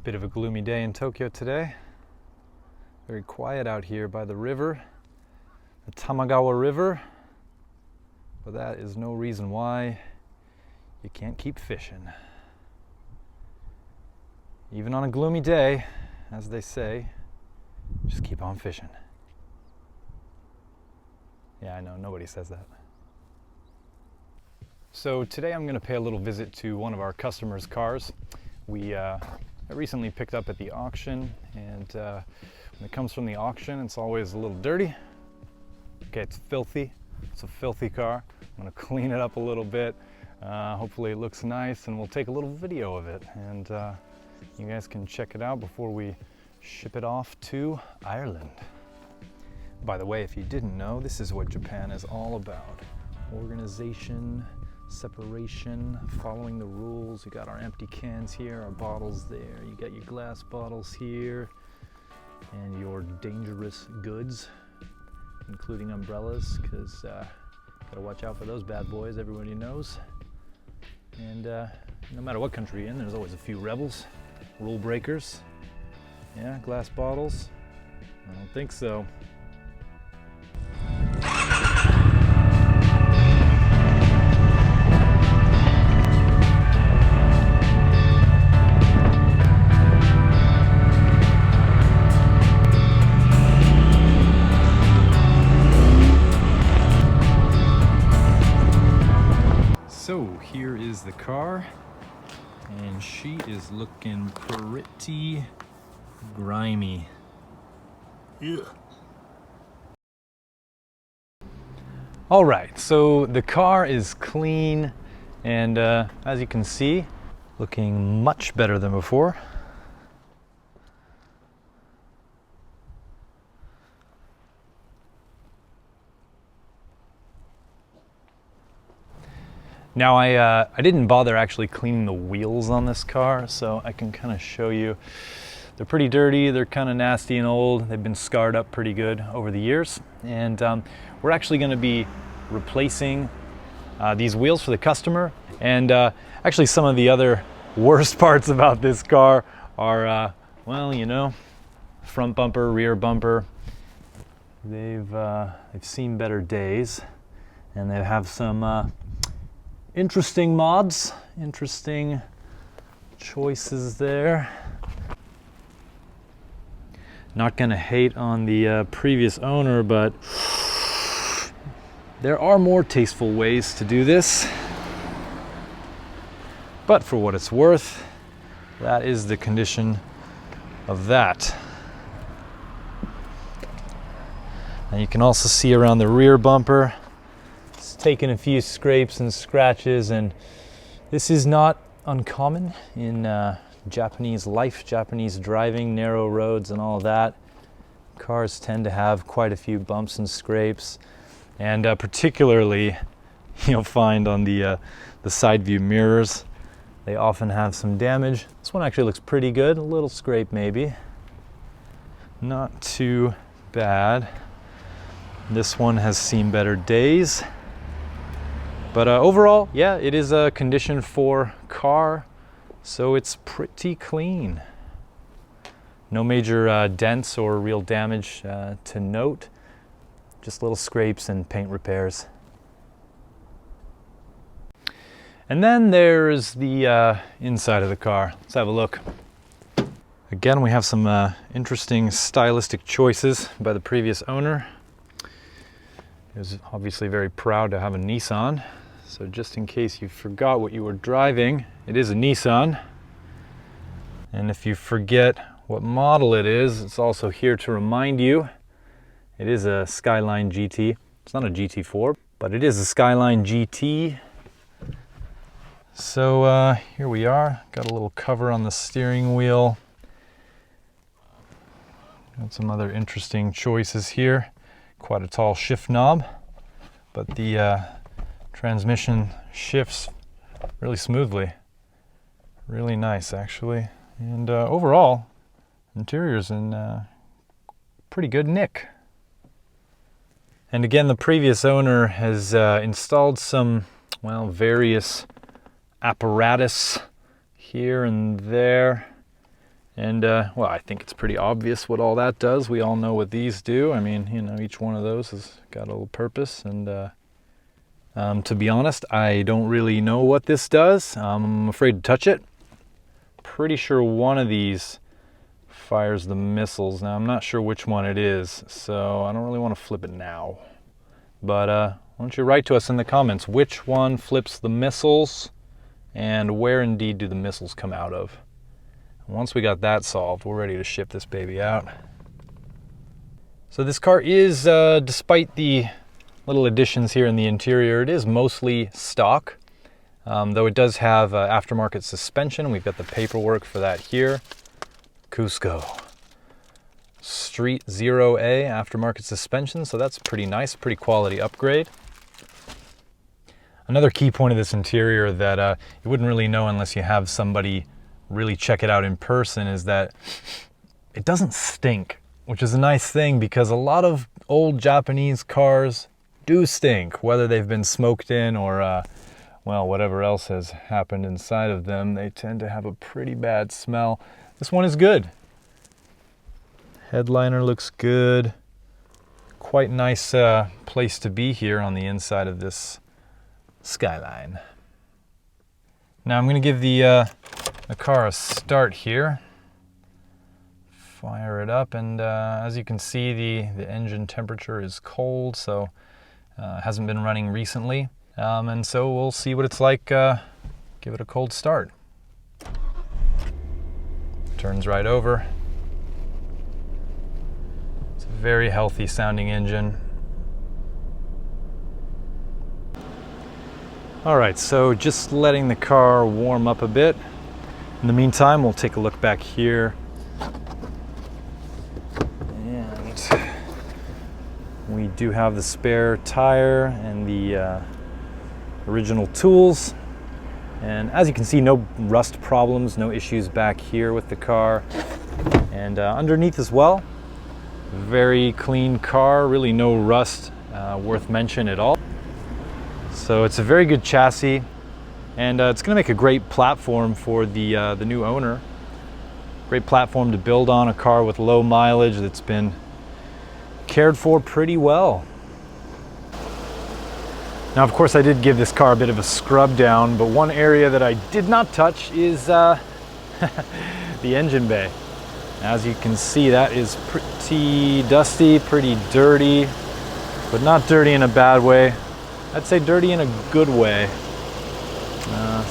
Bit of a gloomy day in Tokyo today. Very quiet out here by the river, the Tamagawa River. But that is no reason why you can't keep fishing. Even on a gloomy day, as they say, just keep on fishing. Yeah, I know, nobody says that. So today I'm going to pay a little visit to one of our customers' cars. I recently picked up at the auction, and when it comes from the auction, it's always a little dirty. Okay, it's filthy. It's a filthy car. I'm going to clean it up a little bit. Hopefully it looks nice, and we'll take a little video of it. And you guys can check it out before we ship it off to Ireland. By the way, if you didn't know, this is what Japan is all about. Organization, separation, following the rules. You got our empty cans here, our bottles there. You got your glass bottles here, and your dangerous goods, including umbrellas, because gotta watch out for those bad boys, everybody knows. And no matter what country you're in, there's always a few rebels, rule breakers. Yeah, glass bottles? I don't think so. So here is the car, and she is looking pretty grimy. Yeah. All right, so the car is clean, and as you can see, looking much better than before. Now I didn't bother actually cleaning the wheels on this car, so I can kind of show you. They're pretty dirty, they're kind of nasty and old. They've been scarred up pretty good over the years. And we're actually going to be replacing these wheels for the customer. And actually some of the other worst parts about this car are, well, you know, front bumper, rear bumper. They've seen better days, and they have some interesting mods, interesting choices there. Not gonna hate on the previous owner, but there are more tasteful ways to do this. But for what it's worth, that is the condition of that. And you can also see around the rear bumper, taken a few scrapes and scratches, and this is not uncommon in Japanese life, Japanese driving, narrow roads and all that. Cars tend to have quite a few bumps and scrapes, and particularly you'll find on the side view mirrors, they often have some damage. This one actually looks pretty good, a little scrape maybe, not too bad. This one has seen better days. But overall, yeah, it is a condition 4 car, so it's pretty clean. No major dents or real damage to note, just little scrapes and paint repairs. And then there's the inside of the car. Let's have a look. Again, we have some interesting stylistic choices by the previous owner. He was obviously very proud to have a Nissan. So just in case you forgot what you were driving, it is a Nissan. And if you forget what model it is, it's also here to remind you. It is a Skyline GT. It's not a GT4, but it is a Skyline GT. So here we are. Got a little cover on the steering wheel. Got some other interesting choices here. Quite a tall shift knob, but the transmission shifts really smoothly. Really nice, actually. And overall, interior's in pretty good nick. And again, the previous owner has installed some, well, various apparatus here and there. And well, I think it's pretty obvious what all that does. We all know what these do. I mean, you know, each one of those has got a little purpose. And to be honest, I don't really know what this does. I'm afraid to touch it. Pretty sure one of these fires the missiles. Now, I'm not sure which one it is, so I don't really want to flip it now. But why don't you write to us in the comments which one flips the missiles and where indeed do the missiles come out of. Once we got that solved, we're ready to ship this baby out. So this car is, despite the little additions here in the interior, it is mostly stock, though it does have aftermarket suspension. We've got the paperwork for that here. Cusco Street 0A aftermarket suspension, so that's pretty nice, pretty quality upgrade. Another key point of this interior that you wouldn't really know unless you have somebody really check it out in person is that it doesn't stink, which is a nice thing because a lot of old Japanese cars do stink, whether they've been smoked in or well, whatever else has happened inside of them. They tend to have a pretty bad smell. This one is good. Headliner looks good. Quite nice place to be here on the inside of this Skyline. Now I'm going to give the car a start here. Fire it up, and as you can see, the engine temperature is cold, so it hasn't been running recently. And so we'll see what it's like. Give it a cold start. Turns right over. It's a very healthy sounding engine. All right, so just letting the car warm up a bit. In the meantime, we'll take a look back here. And we do have the spare tire and the original tools. And as you can see, no rust problems, no issues back here with the car. And underneath as well, very clean car, really no rust worth mention at all. So it's a very good chassis, and it's going to make a great platform for the new owner. Great platform to build on, a car with low mileage that's been cared for pretty well. Now, of course, I did give this car a bit of a scrub down, but one area that I did not touch is the engine bay. As you can see, that is pretty dusty, pretty dirty, but not dirty in a bad way. I'd say dirty in a good way.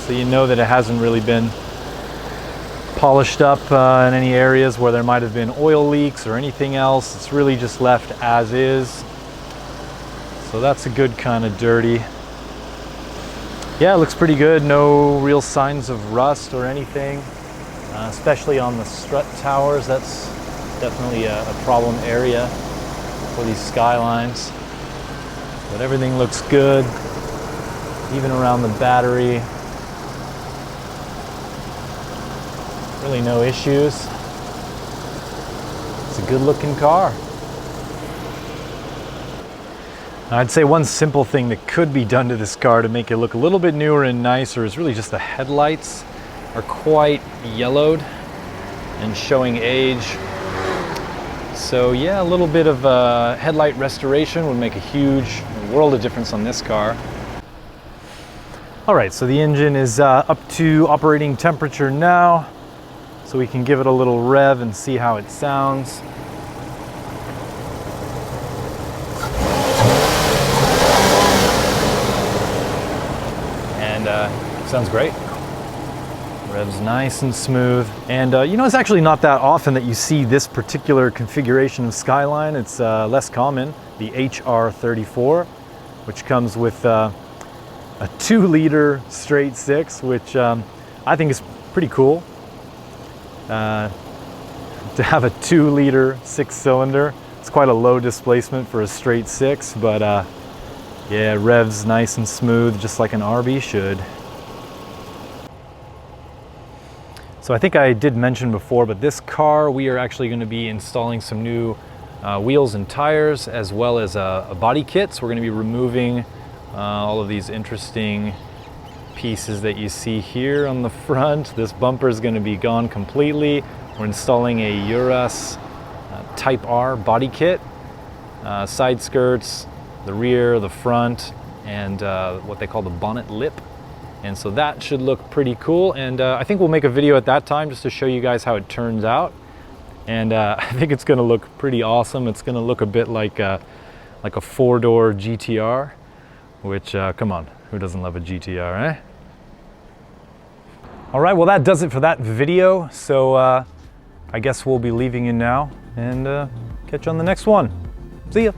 So you know that it hasn't really been polished up in any areas where there might have been oil leaks or anything else. It's really just left as is. So that's a good kind of dirty. Yeah, it looks pretty good. No real signs of rust or anything, especially on the strut towers. That's definitely a problem area for these Skylines. But everything looks good, even around the battery. Really no issues. It's a good looking car. I'd say one simple thing that could be done to this car to make it look a little bit newer and nicer is really just the headlights are quite yellowed and showing age. So yeah, a little bit of headlight restoration would make a world of difference on this car. All right, so the engine is up to operating temperature now, so we can give it a little rev and see how it sounds. And sounds great. Revs nice and smooth. And you know, it's actually not that often that you see this particular configuration of Skyline. It's less common, the HR34, which comes with a 2-liter straight six, which I think is pretty cool. To have a 2-liter 6-cylinder, it's quite a low displacement for a straight six, but yeah, it revs nice and smooth, just like an RB should. So I think I did mention before, but this car, we are actually going to be installing some new wheels and tires, as well as a body kit. So we're going to be removing all of these interesting pieces that you see here on the front. This bumper is going to be gone completely. We're installing a Urus Type R body kit, side skirts, the rear, the front, and what they call the bonnet lip. And so that should look pretty cool. And I think we'll make a video at that time just to show you guys how it turns out. And I think it's gonna look pretty awesome. It's gonna look a bit like a 4-door GTR, which, come on, who doesn't love a GTR, eh? All right, well that does it for that video. So I guess we'll be leaving you now and catch you on the next one. See ya.